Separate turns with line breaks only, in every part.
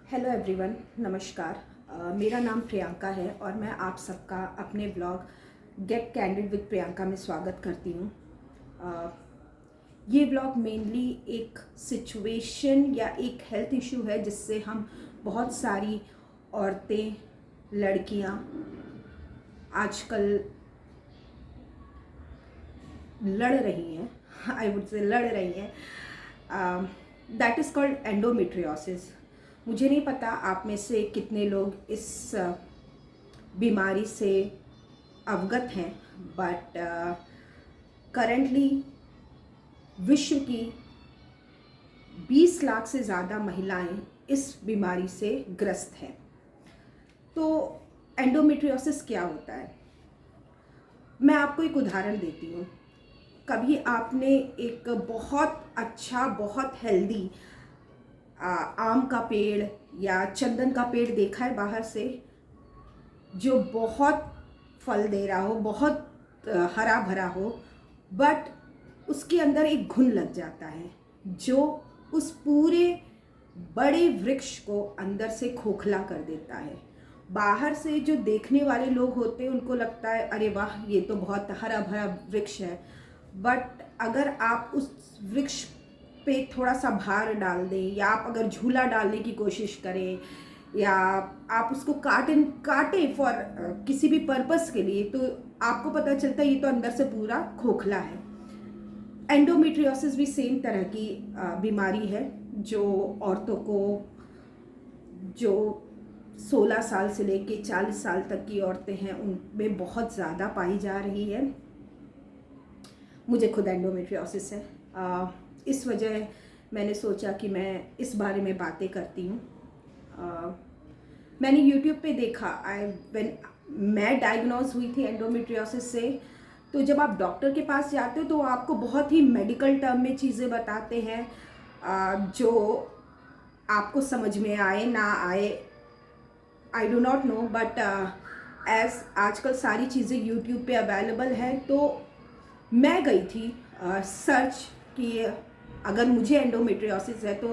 Hello everyone, नमस्कार। मेरा नाम प्रियंका है और मैं आप सबका अपने blog get candid with Priyanka में स्वागत करती हूँ। ये ब्लॉग मेनली एक सिचुएशन या एक हेल्थ इशू है जिससे हम बहुत सारी औरतें, लड़कियाँ आजकल लड़ रही हैं। आई वुड से लड़ रही हैं। That is called endometriosis. मुझे नहीं पता आप में से कितने लोग इस बीमारी से अवगत हैं, बट करेंटली विश्व की 20 लाख से ज़्यादा महिलाएं इस बीमारी से ग्रस्त हैं। तो एंडोमेट्रियोसिस क्या होता है? मैं आपको एक उदाहरण देती हूँ। कभी आपने एक बहुत अच्छा, बहुत हेल्दी आम का पेड़ या चंदन का पेड़ देखा है बाहर से, जो बहुत फल दे रहा हो, बहुत हरा भरा हो, बट उसके अंदर एक घुन लग जाता है जो उस पूरे बड़े वृक्ष को अंदर से खोखला कर देता है। बाहर से जो देखने वाले लोग होते हैं उनको लगता है अरे वाह, ये तो बहुत हरा भरा वृक्ष है, बट अगर आप उस वृक्ष पे थोड़ा सा भार डाल दें या आप अगर झूला डालने की कोशिश करें या आप उसको काटें फॉर किसी भी पर्पस के लिए, तो आपको पता चलता है ये तो अंदर से पूरा खोखला है। एंडोमेट्रियोसिस भी सेम तरह की बीमारी है जो औरतों को, जो 16 साल से लेके 40 साल तक की औरतें हैं उनमें बहुत ज़्यादा पाई जा रही है। मुझे खुद एंडोमेट्रियोसिस है। इस वजह मैंने सोचा कि मैं इस बारे में बातें करती हूँ। मैंने YouTube पे देखा, मैं डायग्नोज हुई थी एंडोमेट्रियोसिस से। तो जब आप डॉक्टर के पास जाते हो तो आपको बहुत ही मेडिकल टर्म में चीज़ें बताते हैं, जो आपको समझ में आए ना आए, I do not know, but as आजकल सारी चीज़ें YouTube पे अवेलेबल है, तो मैं गई थी सर्च कि अगर मुझे एंडोमेट्रियोसिस है तो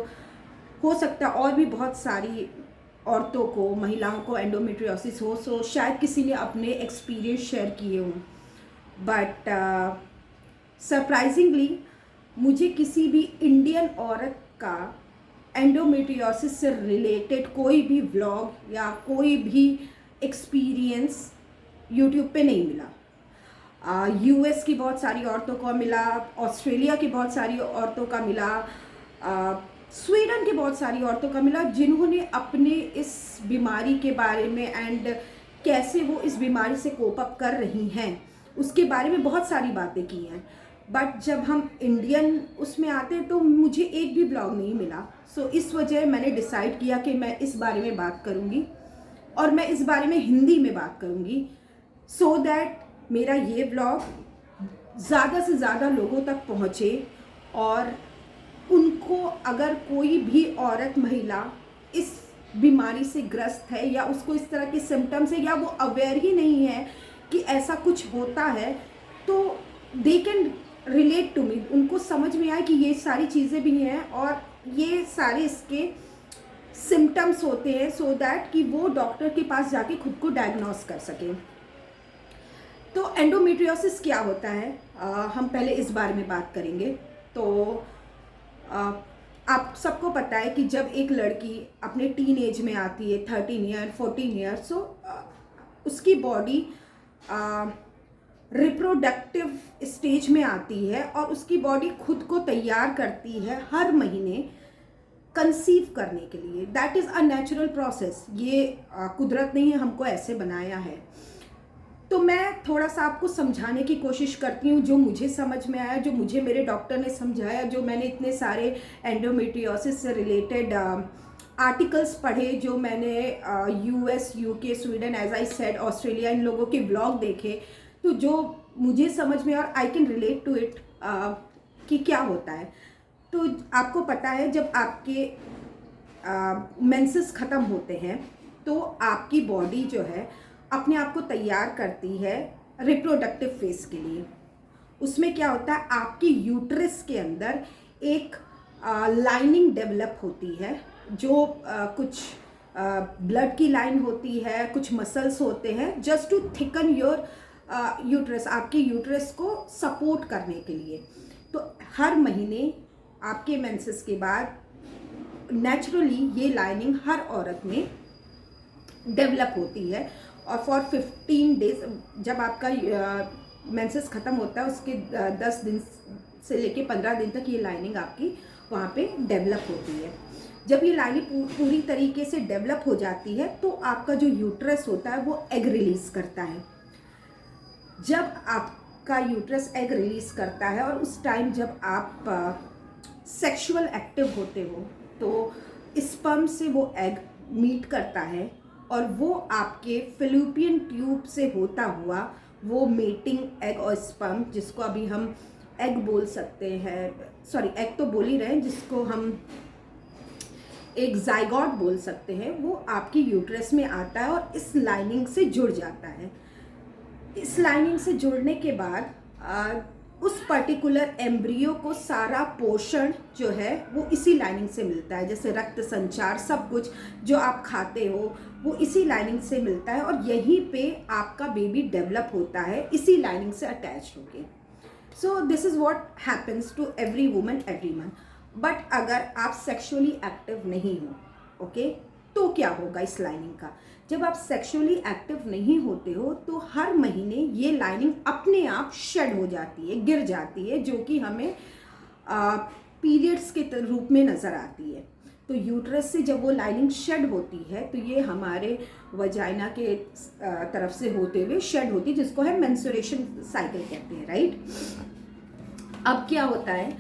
हो सकता है और भी बहुत सारी औरतों को, महिलाओं को एंडोमेट्रियोसिस हो, सो शायद किसी ने अपने एक्सपीरियंस शेयर किए हों। बट सरप्राइजिंगली मुझे किसी भी इंडियन औरत का एंडोमेट्रियोसिस से रिलेटेड कोई भी व्लॉग या कोई भी एक्सपीरियंस यूट्यूब पे नहीं मिला। यूएस की बहुत सारी औरतों को मिला, ऑस्ट्रेलिया की बहुत सारी औरतों का मिला, स्वीडन की बहुत सारी औरतों का मिला, जिन्होंने अपने इस बीमारी के बारे में एंड कैसे वो इस बीमारी से कोप अप कर रही हैं उसके बारे में बहुत सारी बातें की हैं। बट जब हम इंडियन उसमें आते हैं तो मुझे एक भी ब्लॉग नहीं मिला। सो इस वजह मैंने डिसाइड किया कि मैं इस बारे में बात करूँगी और मैं इस बारे में हिंदी में बात करूँगी, सो दैट मेरा ये ब्लॉग ज़्यादा से ज़्यादा लोगों तक पहुँचे और उनको, अगर कोई भी औरत, महिला इस बीमारी से ग्रस्त है या उसको इस तरह के सिम्टम्स है या वो अवेयर ही नहीं है कि ऐसा कुछ होता है, तो they can relate to me, उनको समझ में आए कि ये सारी चीज़ें भी हैं और ये सारे इसके सिम्टम्स होते हैं, सो दैट कि वो डॉक्टर के पास जाके खुद को डायग्नोस कर सकें। तो एंडोमेट्रियोसिस क्या होता है, हम पहले इस बारे में बात करेंगे। तो आप सबको पता है कि जब एक लड़की अपने टीन एज में आती है, 13 ईयर 14 ईयर, सो उसकी बॉडी रिप्रोडक्टिव स्टेज में आती है और उसकी बॉडी खुद को तैयार करती है हर महीने कंसीव करने के लिए। That is a natural process. ये कुदरत ने ही हमको ऐसे बनाया है। तो मैं थोड़ा सा आपको समझाने की कोशिश करती हूँ, जो मुझे समझ में आया, जो मुझे मेरे डॉक्टर ने समझाया, जो मैंने इतने सारे एंडोमेट्रियोसिस से रिलेटेड आर्टिकल्स पढ़े, जो मैंने US, UK, Sweden, as I said, Australia, इन लोगों के ब्लॉग देखे, तो जो मुझे समझ में और I can relate to it कि क्या होता है। तो आपको पता है जब आपके मेंसेस ख़त्म होते हैं तो आपकी बॉडी जो है अपने आप को तैयार करती है रिप्रोडक्टिव फेज के लिए। उसमें क्या होता है, आपकी यूट्रस के अंदर एक लाइनिंग डेवलप होती है जो कुछ ब्लड की लाइन होती है, कुछ मसल्स होते हैं just to thicken your uterus, आपके यूट्रस को सपोर्ट करने के लिए। तो हर महीने आपके मेंसेस के बाद नेचुरली ये लाइनिंग हर औरत में डेवलप होती है और फॉर 15 डेज, जब आपका मेंसेस ख़त्म होता है उसके 10 दिन से लेके 15 दिन तक ये लाइनिंग आपकी वहाँ पे डेवलप होती है। जब ये लाइनिंग पूरी तरीके से डेवलप हो जाती है तो आपका जो यूट्रस होता है वो एग रिलीज़ करता है। जब आपका यूट्रस एग रिलीज़ करता है और उस टाइम जब आप सेक्सुअल एक्टिव होते हो तो स्पर्म से वो एग मीट करता है और वो आपके फैलोपियन ट्यूब से होता हुआ वो मेटिंग एग और स्पर्म, जिसको अभी हम एग बोल सकते हैं, सॉरी एग तो बोल ही रहे हैं, जिसको हम एक जाइगोट बोल सकते हैं, वो आपके यूट्रस में आता है और इस लाइनिंग से जुड़ जाता है। इस लाइनिंग से जुड़ने के बाद उस पर्टिकुलर एम्ब्रियो को सारा पोषण जो है वो इसी लाइनिंग से मिलता है, जैसे रक्त संचार, सब कुछ जो आप खाते हो वो इसी लाइनिंग से मिलता है और यहीं पे आपका बेबी डेवलप होता है इसी लाइनिंग से अटैच होके। So this is what happens to every woman every month. But अगर आप सेक्सुअली एक्टिव नहीं हो, ओके, तो क्या होगा इस लाइनिंग का? जब आप सेक्सुअली एक्टिव नहीं होते हो तो हर महीने ये लाइनिंग अपने आप शेड हो जाती है, गिर जाती है, जो कि हमें पीरियड्स के रूप में नज़र आती है। तो यूट्रस से जब वो लाइनिंग शेड होती है तो ये हमारे वजाइना के तरफ से होते हुए शेड होती है, जिसको है मेंस्ट्रुएशन साइकिल कहते हैं, राइट। अब क्या होता है,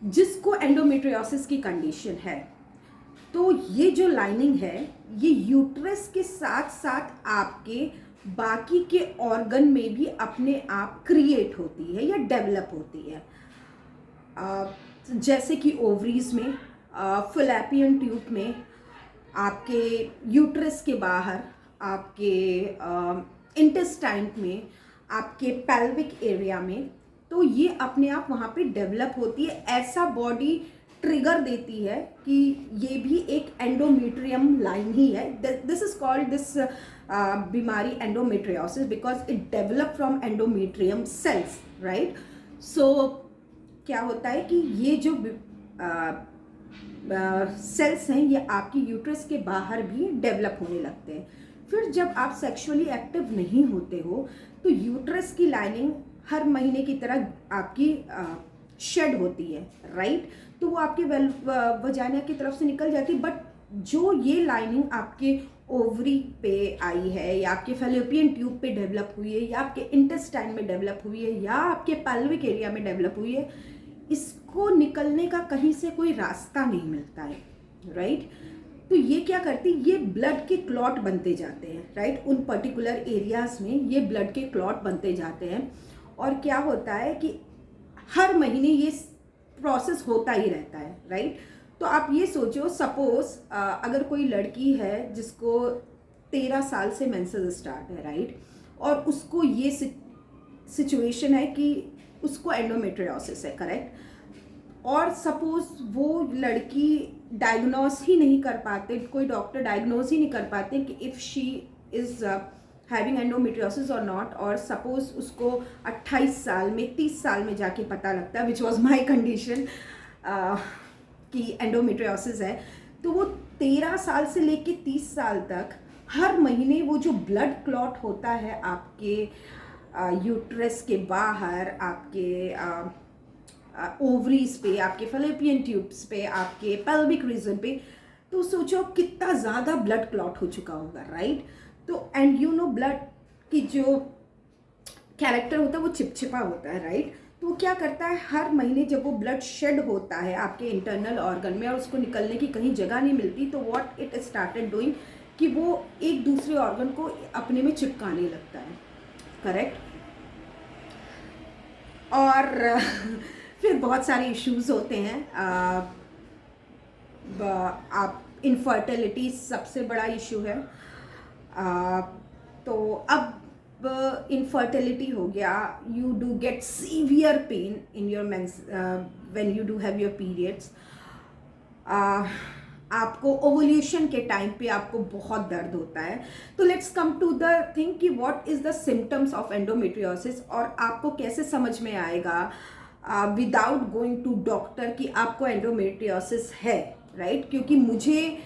जिसको एंडोमेट्रियोसिस की कंडीशन है तो ये जो लाइनिंग है ये यूट्रस के साथ साथ आपके बाकी के ऑर्गन में भी अपने आप क्रिएट होती है या डेवलप होती है। जैसे कि ओवरीज में, फैलोपियन ट्यूब में, आपके यूट्रस के बाहर, आपके इंटेस्टाइन में, आपके पेल्विक एरिया में, तो ये अपने आप वहाँ पे डेवलप होती है। ऐसा बॉडी ट्रिगर देती है कि ये भी एक एंडोमेट्रियम लाइन ही है। दिस इज कॉल्ड दिस बीमारी endometriosis because it develop from endometrium cells, right. So क्या होता है कि ये जो सेल्स हैं ये आपकी यूट्रस के बाहर भी डेवलप होने लगते हैं। फिर जब आप सेक्सुअली एक्टिव नहीं होते हो तो यूट्रस की लाइनिंग हर महीने की तरह आपकी शेड होती है, राइट। तो वो आपके वजाइना की तरफ से निकल जाती है। बट जो ये लाइनिंग आपके ओवरी पे आई है या आपके फैलोपियन ट्यूब पे डेवलप हुई है या आपके इंटेस्टाइन में डेवलप हुई है या आपके पेल्विक एरिया में डेवलप हुई है, इसको निकलने का कहीं से कोई रास्ता नहीं मिलता है, राइट। तो ये क्या करती है, ये ब्लड के क्लॉट बनते जाते हैं, राइट। उन पर्टिकुलर एरियाज में ये ब्लड के क्लॉट बनते जाते हैं और क्या होता है कि हर महीने ये प्रोसेस होता ही रहता है, राइट। तो आप ये सोचो, सपोज अगर कोई लड़की है जिसको 13 साल से मेंसेस स्टार्ट है, राइट, और उसको ये सिचुएशन है कि उसको एंडोमेट्रियोसिस है, करेक्ट। और सपोज वो लड़की डायग्नोस ही नहीं कर पाते, कोई डॉक्टर डायग्नोस ही नहीं कर पाते कि if she is having endometriosis और नॉट, और सपोज उसको 28 साल में 30 साल में जाके पता लगता है, विच वॉज माई कंडीशन, कि एंडोमेट्रियोसिस है। तो वो 13 साल से लेके 30 साल तक हर महीने वो जो ब्लड क्लॉट होता है आपके यूट्रस के बाहर, आपके ओवरीज पे, आपके फैलोपियन ट्यूब्स पे, आपके पेल्विक रीजन पे, तो सोचो कितना ज़्यादा ब्लड क्लॉट हो चुका होगा, राइट। तो एंड यू नो ब्लड की जो कैरेक्टर होता है वो चिपचिपा होता है, राइट। तो वो क्या करता है, हर महीने जब वो ब्लड शेड होता है आपके इंटरनल ऑर्गन में और उसको निकलने की कहीं जगह नहीं मिलती, तो व्हाट इट स्टार्टेड डूइंग कि वो एक दूसरे ऑर्गन को अपने में चिपकाने लगता है, करेक्ट। और फिर बहुत सारे इश्यूज होते हैं। आप इनफर्टिलिटी सबसे बड़ा इशू है। तो अब इनफर्टिलिटी हो गया, you do get severe pain in your menses when you do have your periods. आपको ओवल्यूशन के टाइम पे आपको बहुत दर्द होता है। तो let's come to the thing कि what is the symptoms of endometriosis, और आपको कैसे समझ में आएगा विदाउट गोइंग टू डॉक्टर कि आपको एंडोमेट्रियोसिस है, राइट? क्योंकि मुझे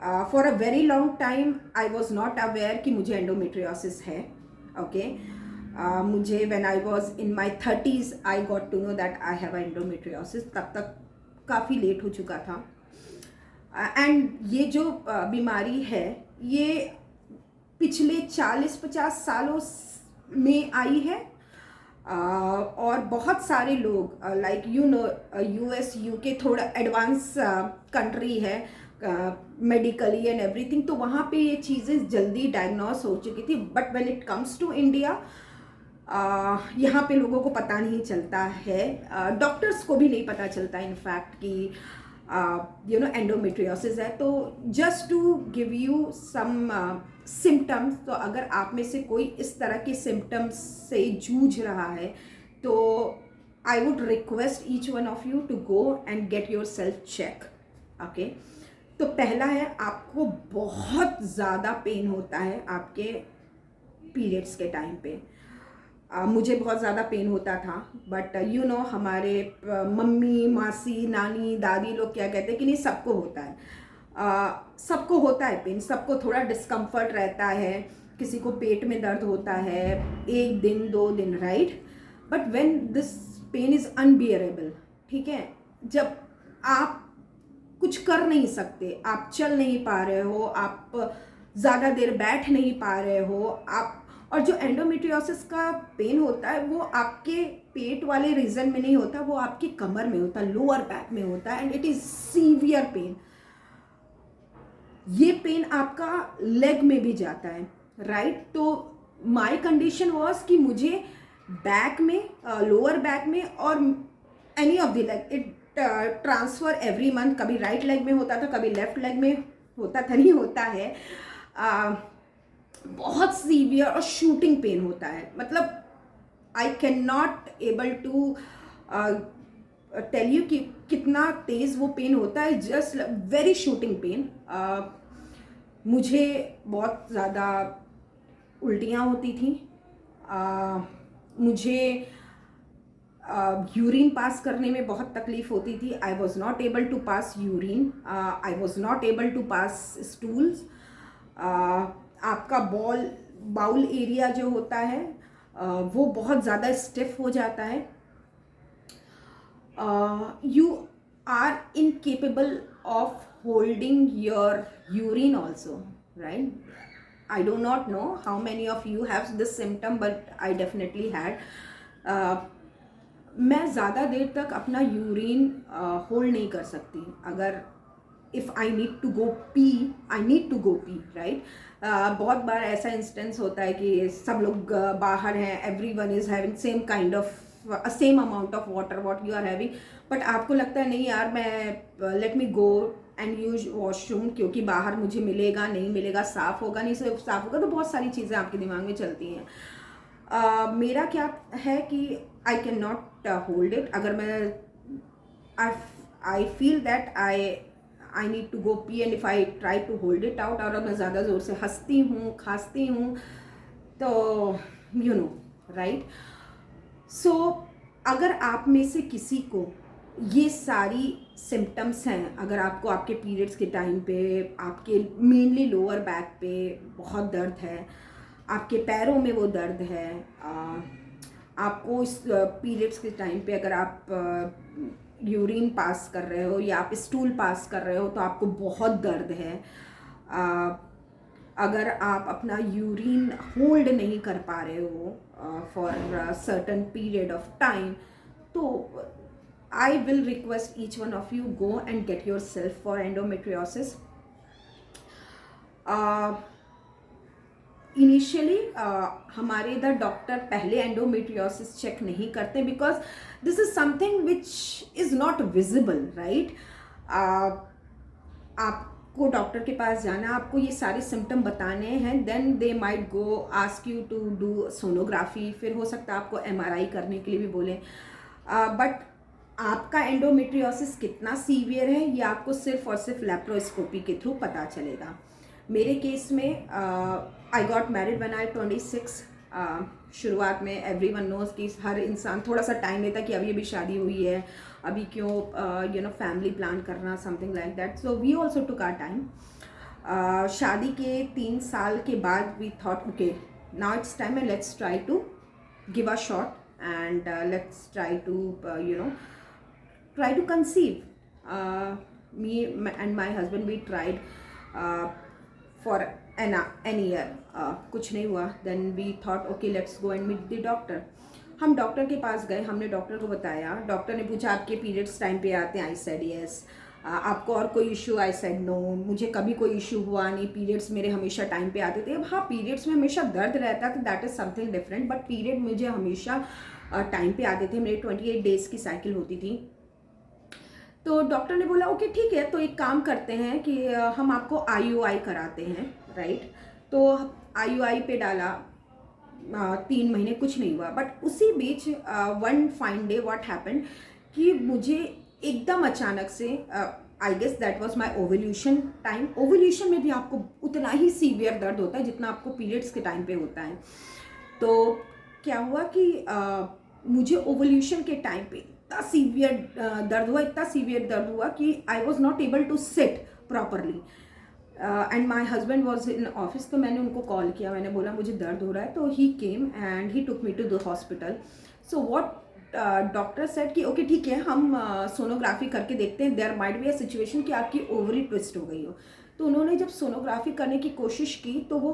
for a very long time I was not aware कि मुझे एंडोमेट्रियोसिस है। ओके, मुझे when I was in my 30s I got to know that I have endometriosis. तब तक काफ़ी लेट हो चुका था। एंड ये जो बीमारी है ये पिछले 40-50 सालों में आई है। और बहुत सारे लोग like you know US UK थोड़ा एडवांस कंट्री है मेडिकली एंड एवरीथिंग, तो वहाँ पे ये चीज़ें जल्दी डायग्नोस हो चुकी थी। But when it comes to India यहाँ पे लोगों को पता नहीं चलता है, डॉक्टर्स को भी नहीं पता चलता इनफैक्ट कि यू नो एंडोमेट्रियोसिस है। तो just to give you some symptoms, तो अगर आप में से कोई इस तरह के सिम्टम्स से जूझ रहा है तो I would request each one of you to go and get yourself check. Okay, तो पहला है आपको बहुत ज़्यादा पेन होता है आपके पीरियड्स के टाइम पे। मुझे बहुत ज़्यादा पेन होता था, बट यू नो हमारे मम्मी, मासी, नानी, दादी लोग क्या कहते हैं कि नहीं सबको होता है, सबको होता है पेन, सबको थोड़ा डिस्कम्फर्ट रहता है, किसी को पेट में दर्द होता है 1 दिन 2 दिन, right? But when this pain is unbearable, ठीक है, जब आप कुछ कर नहीं सकते, आप चल नहीं पा रहे हो, आप ज़्यादा देर बैठ नहीं पा रहे हो आप, और जो एंडोमेट्रियोसिस का पेन होता है वो आपके पेट वाले रीजन में नहीं होता, वो आपके कमर में होता है, लोअर बैक में होता है, and it is severe pain. ये पेन आपका लेग में भी जाता है, राइट? तो माय कंडीशन वाज कि मुझे बैक में, लोअर बैक में और any of the leg, it transfer every month, कभी राइट लेग में होता था, कभी लेफ्ट लेग में होता था, नहीं होता है, बहुत सीवियर और शूटिंग पेन होता है। मतलब I can not able to tell you कि कितना तेज़ वो पेन होता है, जस्ट वेरी शूटिंग पेन। मुझे बहुत ज़्यादा उल्टियाँ होती थी, मुझे यूरिन पास करने में बहुत तकलीफ होती थी। I was not able to pass urine, I was not able to pass stools. आपका बाउल एरिया जो होता है वो बहुत ज़्यादा स्टिफ हो जाता है। You are incapable of holding your urine also, right? I do not know how many of you have this symptom, but I definitely had. मैं ज़्यादा देर तक अपना यूरिन होल्ड नहीं कर सकती। अगर if I need to go pee, I need to go pee, right? बहुत बार ऐसा इंस्टेंस होता है कि सब लोग बाहर हैं, everyone is having same kind of same amount of water what you are having, but आपको लगता है नहीं यार मैं let me go and use washroom, क्योंकि बाहर मुझे मिलेगा नहीं मिलेगा, साफ़ होगा नहीं साफ़ होगा, तो बहुत सारी चीज़ें आपके दिमाग में चलती हैं। मेरा क्या है कि I can not hold it. अगर मैं I feel that I need to go pee and if I try to hold it out, और मैं ज़्यादा ज़ोर से हंसती हूँ, खांसती हूँ, तो यू नो, राइट? सो अगर आप में से किसी को ये सारी सिम्टम्स हैं, अगर आपको आपके पीरियड्स के टाइम पे आपके मेनली लोअर बैक पे बहुत दर्द है, आपके पैरों में वो दर्द है, आपको इस पीरियड्स के टाइम पे अगर आप यूरिन पास कर रहे हो या आप स्टूल पास कर रहे हो तो आपको बहुत दर्द है, अगर आप अपना यूरिन होल्ड नहीं कर पा रहे हो for certain period of time, तो I will request each one of you go and get yourself for endometriosis. Initially हमारे इधर डॉक्टर पहले एंडोमेट्रियोसिस चेक नहीं करते, because this is something which is not visible, right? आपको doctor के पास जाना, आपको ये सारे सिम्टम बताने हैं, then they might go ask you to do sonography, फिर हो सकता है आपको MRI करने के लिए भी बोलें, बट आपका एंडोमेट्रियोसिस कितना सीवियर है ये आपको सिर्फ और सिर्फ लेप्रोस्कोपी के थ्रू पता चलेगा। मेरे केस में I got married when I 26। शुरुआत में एवरीवन नोज कि हर इंसान थोड़ा सा टाइम लेता कि अभी अभी शादी हुई है, अभी क्यों फैमिली प्लान करना, something like that. So we also took our time. शादी के 3 साल के बाद we thought okay now it's time and let's try to give a shot and let's try to try to conceive. Me and my husband we tried for an year. कुछ नहीं हुआ. Then we thought okay let's go and meet the doctor. हम doctor के पास गए, हमने doctor को बताया, doctor ने पूछा आपके पीरियड्स टाइम पे आते हैं, आई सेड यस। आपको और कोई इशू, आई सेड नो, मुझे कभी कोई इशू हुआ नहीं, पीरियड्स मेरे हमेशा टाइम पे आते थे। अब हाँ पीरियड्स में हमेशा दर्द रहता था, that is something different, but period मुझे हमेशा टाइम पे आते थे, मेरे 28 डेज की साइकिल होती थी। तो डॉक्टर ने बोला ओके ठीक है, तो एक काम करते हैं कि हम आपको IUI कराते हैं, राइट। तो IUI पे डाला, 3 महीने कुछ नहीं हुआ, बट उसी बीच one fine day what happened कि मुझे एकदम अचानक से I guess that was my ovulation time. Ovulation में भी आपको उतना ही सीवियर दर्द होता है जितना आपको पीरियड्स के टाइम पे होता है। तो क्या हुआ कि मुझे ओवल्यूशन के टाइम पे इतना सीवियर दर्द हुआ, इतना सीवियर दर्द हुआ कि I was not able to sit properly and my husband was in office. तो मैंने उनको कॉल किया, मैंने बोला मुझे दर्द हो रहा है, तो ही came and he took me to the hospital. So what doctor said कि ओके ठीक है हम सोनोग्राफी करके देखते हैं, there might be a situation कि आपकी ओवरी ट्विस्ट हो गई हो। तो उन्होंने जब सोनोग्राफी करने की कोशिश की तो वो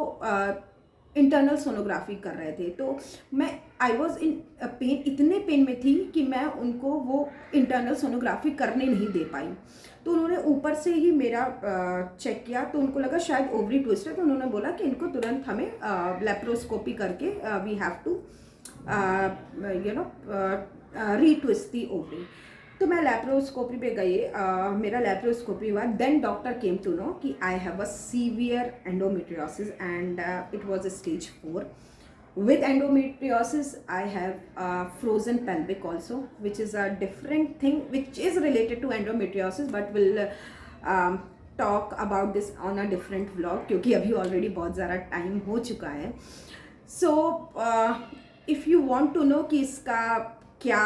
इंटरनल सोनोग्राफी कर रहे थे, तो मैं आई वॉज इन पेन, इतने पेन में थी कि मैं उनको वो इंटरनल सोनोग्राफी करने नहीं दे पाई। तो उन्होंने ऊपर से ही मेरा चेक किया, तो उनको लगा शायद ओवरी ट्विस्ट है, तो उन्होंने बोला कि इनको तुरंत हमें लेप्रोस्कोपी करके we have to retwist the ovary. तो मैं लेप्रोस्कोपी पे गई, मेरा लेप्रोस्कोपी हुआ, then doctor came to know कि I have a severe endometriosis and it was stage 4। with endometriosis I have frozen pelvic also, which is a different thing which is related to endometriosis, but we'll talk about this on a different vlog क्योंकि अभी already बहुत ज़्यादा time हो चुका है। So if you want to know कि इसका क्या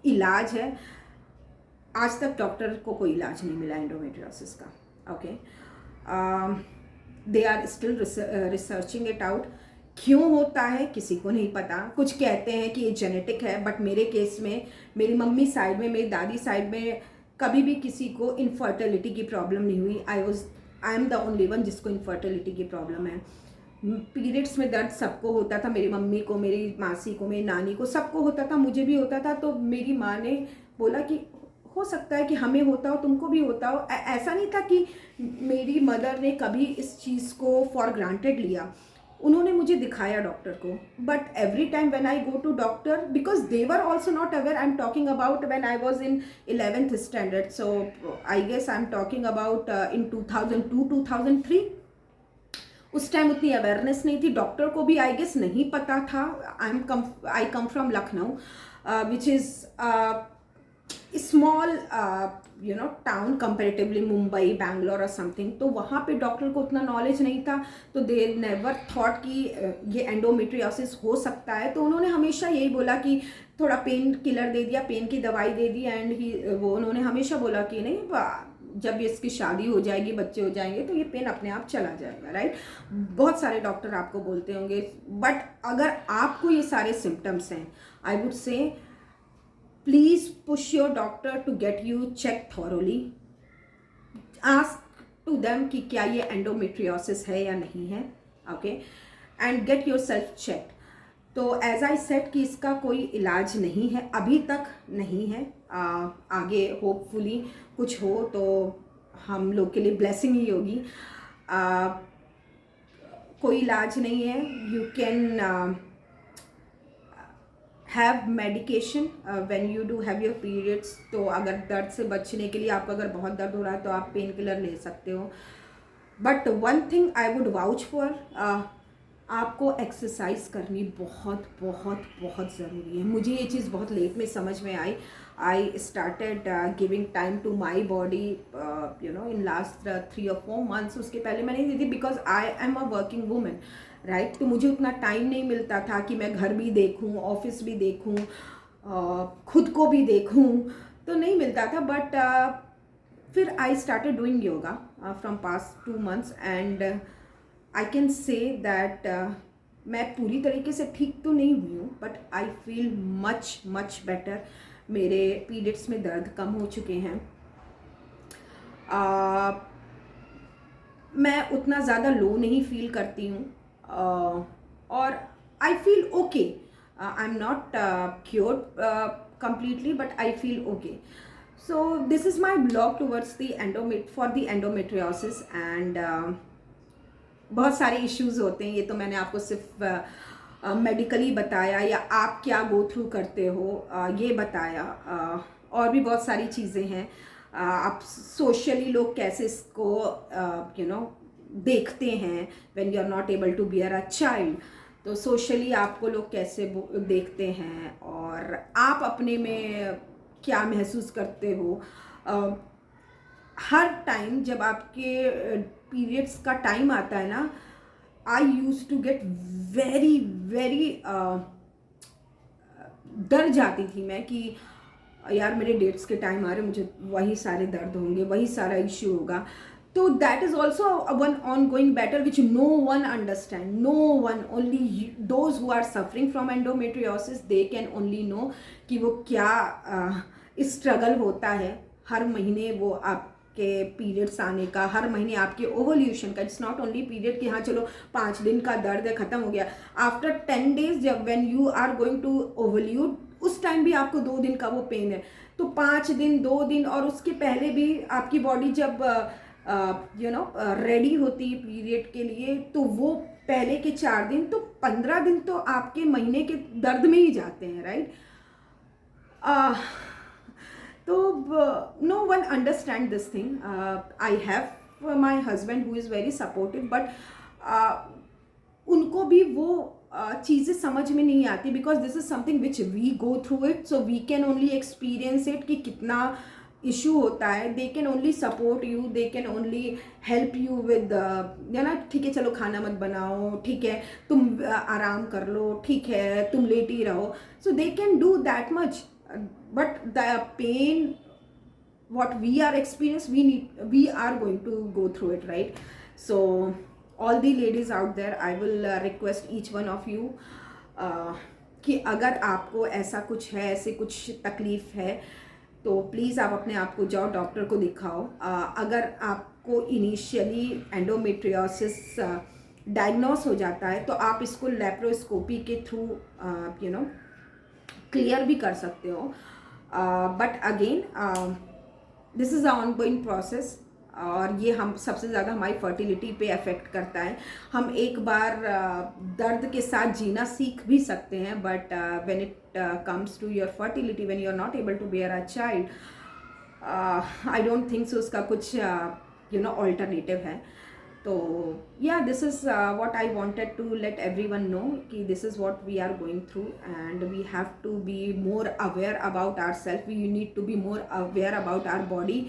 इलाज है, आज तक डॉक्टर को कोई इलाज नहीं मिला एंडोमेट्रियोसिस का। Okay, they are still researching it out. क्यों होता है किसी को नहीं पता, कुछ कहते हैं कि ये जेनेटिक है, बट मेरे केस में मेरी मम्मी साइड में, मेरी दादी साइड में कभी भी किसी को इनफर्टिलिटी की प्रॉब्लम नहीं हुई। I am the only one जिसको इनफर्टिलिटी की प्रॉब्लम है। पीरियड्स में दर्द सबको होता था, मेरी मम्मी को, मेरी मासी को, मेरी नानी को, सबको होता था, मुझे भी होता था। तो मेरी माँ ने बोला कि हो सकता है कि हमें होता हो, तुमको भी होता हो। ऐसा नहीं था कि मेरी मदर ने कभी इस चीज़ को फॉर ग्रांटेड लिया, उन्होंने मुझे दिखाया डॉक्टर को। But every time when I go to doctor, because they were also not aware, I am talking about when I was in 11th standard, so I guess I am talking about in 2002-2003। उस time उतनी awareness नहीं थी, doctor को भी I guess नहीं पता था। I come from Lucknow which is small town comparatively Mumbai, Bangalore और समथिंग। तो वहाँ पे डॉक्टर को उतना नॉलेज नहीं था, तो दे नेवर थॉट कि ये एंडोमेट्रियोसिस हो सकता है। तो उन्होंने हमेशा यही बोला कि थोड़ा पेन किलर दे दिया, पेन की दवाई दे दी, एंड उन्होंने हमेशा बोला कि नहीं, जब इसकी शादी हो जाएगी, बच्चे हो जाएंगे, तो ये पेन अपने आप चला जाएगा, राइट। बहुत सारे डॉक्टर आपको बोलते होंगे, बट अगर आपको ये सारे सिम्टम्स हैं, I would say please push your doctor to get you check thoroughly. Ask to them कि क्या ये एंडोमेट्रियोसिस है या नहीं है, okay, and get yourself check. तो एज आई सेड कि इसका कोई इलाज नहीं है, अभी तक नहीं है। आगे होपफुली कुछ हो तो हम लोग के लिए ब्लेसिंग ही होगी। कोई इलाज नहीं है। You can have medication when you do have your periods. तो अगर दर्द से बचने के लिए, आपको अगर बहुत दर्द हो रहा है तो आप पेन किलर ले सकते हो। But one thing I would vouch for, आपको एक्सरसाइज करनी बहुत बहुत बहुत ज़रूरी है। मुझे ये चीज़ बहुत लेट में समझ में I started giving time to my body in last 3 or 4 months। उसके पहले मैंने नहीं दी थी because I am a working women, right. तो मुझे उतना टाइम नहीं मिलता था कि मैं घर भी देखूँ, ऑफिस भी देखूँ, खुद को भी देखूँ, तो नहीं मिलता था। बट फिर I started doing yoga from past 2 months and I can say that मैं पूरी तरीके से ठीक तो नहीं हुई हूँ, but I feel much much better. मेरे पीरियड्स में दर्द कम हो चुके हैं। मैं उतना ज़्यादा लो नहीं फील करती हूँ, और I feel okay. I am not cured completely, but I feel okay. So this is my blog towards the for the endometriosis and बहुत सारे इश्यूज होते हैं। ये तो मैंने आपको सिर्फ मेडिकली बताया या आप क्या गो थ्रू करते हो ये बताया। और भी बहुत सारी चीज़ें हैं। आप सोशली लोग कैसे इसको देखते हैं when you are not able to bear a child. तो सोशली आपको लोग कैसे देखते हैं और आप अपने में क्या महसूस करते हो। हर टाइम जब आपके पीरियड्स का टाइम आता है ना, I used to get very very डर जाती थी मैं कि यार मेरे डेट्स के टाइम आ रहे, मुझे वही सारे दर्द होंगे, वही सारा इश्यू होगा। तो that is also one ongoing battle which no one understand, no one, only those who are suffering from endometriosis they can only know कि वो क्या स्ट्रगल होता है हर महीने वो आपके पीरियड्स आने का, हर महीने आपके ओवल्यूशन का। इट्स नॉट ओनली पीरियड कि हाँ चलो 5 दिन का दर्द है ख़त्म हो गया। आफ्टर 10 days जब when you are going to ovulate, उस टाइम भी आपको 2 दिन का वो पेन है। तो 5 दिन, 2 दिन और उसके पहले भी आपकी बॉडी जब रेडी होती है पीरियड के लिए, तो वो पहले के 4 दिन, तो 15 दिन तो आपके महीने के दर्द में ही जाते हैं, राइट। तो no one understand this thing. I have my husband who is very supportive, but उनको भी वो चीज़ें समझ में नहीं आती because this is something which we go through it, so we can only experience it कि कितना इशू होता है। They can only support you, they can only help you with ना, ठीक है चलो खाना मत बनाओ, ठीक है तुम आराम कर लो, ठीक है तुम लेट ही रहो। So they can do that much, but the pain what we are experiencing, we are going to go through it, right? So all the ladies out there, I will request each one of you कि अगर आपको ऐसा कुछ है, ऐसे कुछ तकलीफ है, तो प्लीज़ आप अपने आप को जाओ डॉक्टर को दिखाओ। अगर आपको इनिशियली एंडोमेट्रियोसिस डायग्नोस हो जाता है तो आप इसको लेप्रोस्कोपी के थ्रू क्लियर भी कर सकते हो। But again this is a ongoing process, और ये हम सबसे ज़्यादा हमारी फर्टिलिटी पे अफेक्ट करता है। हम एक बार दर्द के साथ जीना सीख भी सकते हैं, but when it comes to your fertility, when you are not able to bear a child, I don't think so उसका कुछ ऑल्टरनेटिव है। तो या this is what I wanted to let everyone know कि this is what we are going through and we have to be more aware about our self, we need to be more aware about our body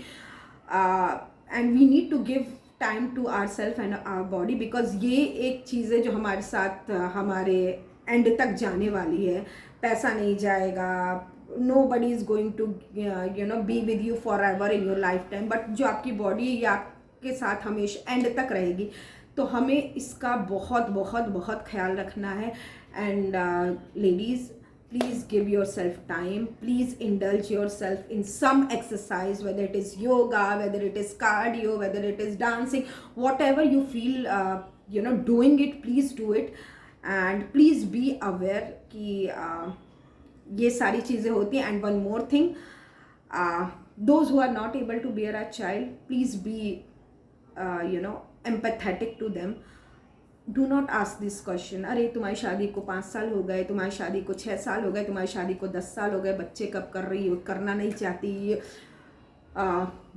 and we need to give time to ourself and our body, because ये एक चीज़ है जो हमारे साथ हमारे and तक जाने वाली है। पैसा नहीं जाएगा, nobody is going to be with you forever in your lifetime, but जो आपकी बॉडी या आपके साथ हमेशा एंड तक रहेगी, तो हमें इसका बहुत बहुत बहुत ख्याल रखना है। And ladies, please give yourself time, please indulge yourself in some exercise, whether it is yoga, whether it is cardio, whether it is dancing, whatever you feel doing it, please do it and please be aware कि ये सारी चीज़ें होती हैं। And one more thing, those who are not able to bear a child, please be empathetic to them. Do not ask this question, अरे तुम्हारी शादी को 5 साल हो गए, तुम्हारी शादी को 6 साल हो गए, तुम्हारी शादी को 10 साल हो गए, बच्चे कब कर रही हो, करना नहीं चाहती,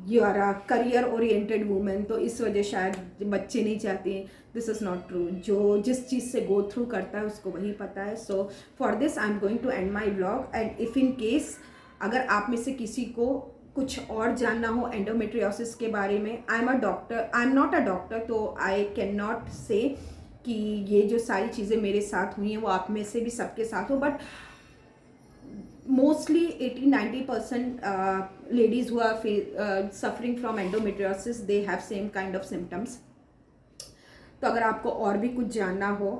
you are a career oriented women, तो इस वजह शायद बच्चे नहीं चाहती हैं. This is not true. जो जिस चीज़ से गो थ्रू करता है उसको वही पता है. So for this I am going to end my vlog. And if in case अगर आप में से किसी को कुछ और जानना हो एंडोमेट्रियोसिस के बारे में, I am a doctor, I am not a doctor, तो आई कैन नॉट से कि ये जो सारी चीज़ें मेरे साथ हुई हैं वो आप में से भी सबके साथ हो. But mostly 80-90% ladies who are suffering from endometriosis, they have same kind of symptoms. तो अगर आपको और भी कुछ जानना हो,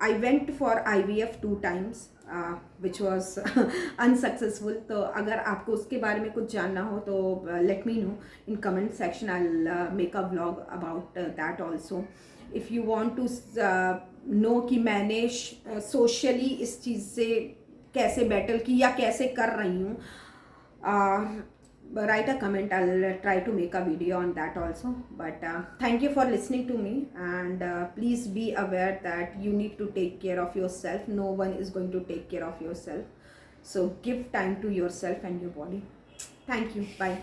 I went for IVF 2 times which was unsuccessful. तो अगर आपको उसके बारे में कुछ जानना हो तो let me know in comment section. I will make a vlog about that also. If you want to know कि मैंने सोशली इस चीज़ से कैसे बैटल की या कैसे कर रही हूँ, write a comment. I'll try to make a video on that also. But thank you for listening to me, and please be aware that you need to take care of yourself. No one is going to take care of yourself, so give time to yourself and your body. Thank you. Bye.